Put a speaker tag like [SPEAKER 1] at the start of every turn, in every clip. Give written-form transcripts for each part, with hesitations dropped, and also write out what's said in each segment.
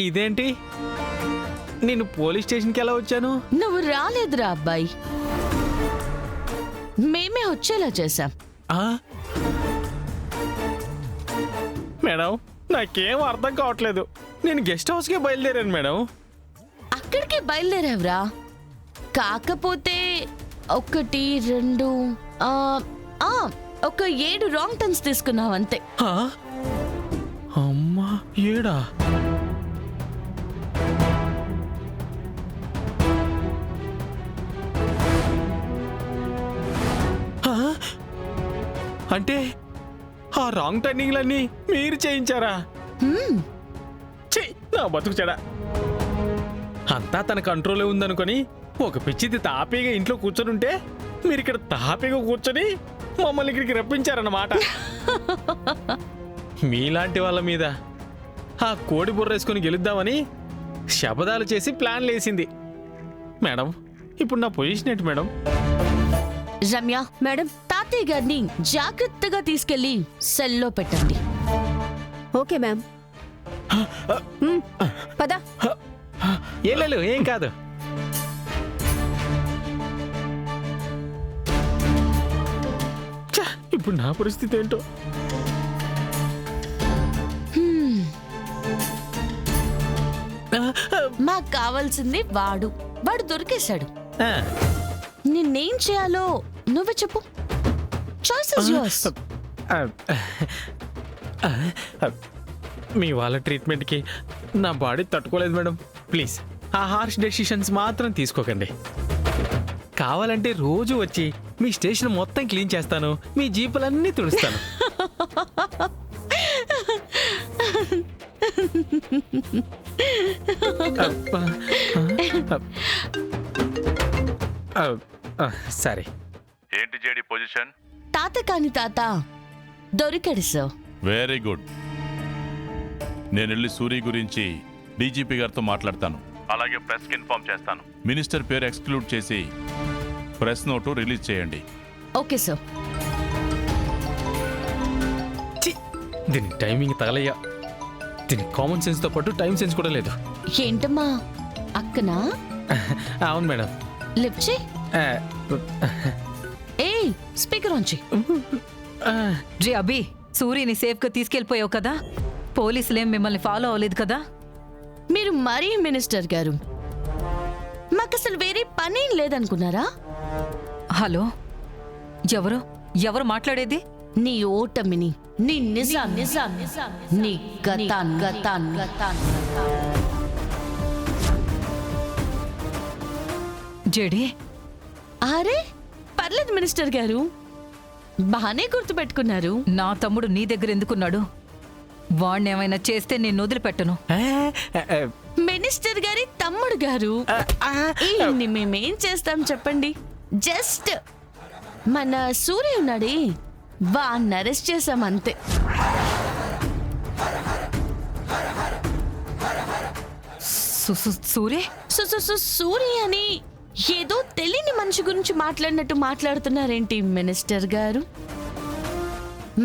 [SPEAKER 1] ఇదేంటి, నేను పోలీస్ స్టేషన్కి ఎలా వచ్చాను?
[SPEAKER 2] నువ్వు రాలేదురా అబ్బాయి, మేమే వచ్చేలా చేశాం.
[SPEAKER 1] మేడం, నాకేం అర్థం కావట్లేదు. నేను గెస్ట్ హౌస్కే బయలుదేరాను మేడం.
[SPEAKER 2] అక్కడికి బయలుదేరావురా, కాకపోతే 1, 2 ఒక 7 రాంగ్ టర్న్స్ తీసుకున్నావు అంతే.
[SPEAKER 1] అమ్మా, 7? అంటే ఆ రాంగ్ టర్నింగ్లన్నీ మీరు చేయించారా? నా బతుకు చెడా. అంతా తన కంట్రోలే ఉందనుకొని ఒక పిచ్చిది తాపీగా ఇంట్లో కూర్చొనుంటే మీరు ఇక్కడ తాపీగా కూర్చొని మమ్మల్ని ఇక్కడికి రప్పించారన్నమాట. మీలాంటి వాళ్ళ మీద ఆ కోడి బుర్రేసుకొని గెలుద్దామని శపథాలు చేసి ప్లాన్లు వేసింది మేడం. ఇప్పుడు నా పొజిషన్ ఏంటి మేడం?
[SPEAKER 2] రమ్య మేడం, తాతయ్య గారిని జాగ్రత్తగా తీసుకెళ్లి సెల్లో పెట్టండి.
[SPEAKER 3] Okay ma'am. పద.
[SPEAKER 1] ఏం కాదు. ఇప్పుడు నా పరిస్థితి ఏంటో.
[SPEAKER 2] మాకు కావాల్సింది వాడు దొరికేశాడు. నిన్నేం చేయాలో నువ్వే చెప్పు. Choice is yours.
[SPEAKER 1] మీ వాళ్ళ ట్రీట్మెంట్కి నా బాడీ తట్టుకోలేదు మేడం. ప్లీజ్ ఆ హార్ష్ డెసిషన్స్ మాత్రం తీసుకోకండి. కావాలంటే రోజు వచ్చి మీ స్టేషన్ మొత్తం క్లీన్ చేస్తాను, మీ జీపులన్నీ తుడుస్తాను. సరే.
[SPEAKER 4] ఏంటి జేడి పొజిషన్?
[SPEAKER 2] తాత కాని తాత దొరికాడు సార్.
[SPEAKER 4] Very good. నేను వెళ్ళి సూరి గురించి డీజీపీ గారితో మాట్లాడతాను. అలాగే ప్రెస్కి ఇన్ఫార్మ్ చేస్తాను. మినిస్టర్ పేరు ఎక్స్క్లూడ్ చేసి ప్రెస్ నోటు రిలీజ్ చేయండి.
[SPEAKER 2] Okay sir.
[SPEAKER 1] దీని టైమింగ్ తగలయ్యా. దీని కామన్ సెన్స్ తో పాటు టైం సెన్స్ కూడా లేదు.
[SPEAKER 2] ఏంటమ్మా అక్కనా?
[SPEAKER 1] అవును మేడం.
[SPEAKER 2] లిఫ్ట్ చేయి. ఏయ్, స్పీకర్ ఆన్ చేయి.
[SPEAKER 5] జీ అభి, సూరిని సేఫ్ గా తీసుకెళ్లిపోయావు కదా, పోలీసులేం మిమ్మల్ని ఫాలో అవ్వలేదు కదా?
[SPEAKER 2] మీరు మరీ మినిస్టర్ గారు, మాకు అసలు వేరే పనేం లేదనుకున్నారా?
[SPEAKER 5] హలో, ఎవరు మాట్లాడేది?
[SPEAKER 2] నీ ఓటమిని, నీ నిజం, నీ గతాన్.
[SPEAKER 5] జేడి,
[SPEAKER 2] అరే పర్లేదు మినిస్టర్ గారు, బానే గుర్తు పెట్టుకున్నారు.
[SPEAKER 5] నా తమ్ముడు నీ దగ్గర ఎందుకున్నాడు? వాణ్ణేమైనా చేస్తే నేను వదిలిపెట్టను.
[SPEAKER 2] మినిస్టర్ గారి తమ్ముడు గారు, ఈయన్ని మేమేం చేస్తాం చెప్పండి? జస్ట్ మన సూర్య ఉన్నాడే, వాణ్ణి అరెస్ట్ చేశాం అంతే. సూర్య అని ఏదో తెలియని మనిషి గురించి మాట్లాడినట్టు మాట్లాడుతున్నారేంటి మినిస్టర్ గారు?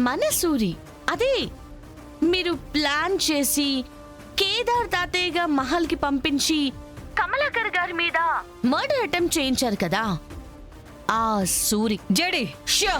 [SPEAKER 2] మన సూరి, అదే మీరు ప్లాన్ చేసి కేదార్ తాతయ్యగా మహల్కి పంపించి కమలాకర్ గారి మీద మర్డర్ అటెంప్ట్ చేయించారు కదా, ఆ సూరి.
[SPEAKER 5] JD,
[SPEAKER 2] show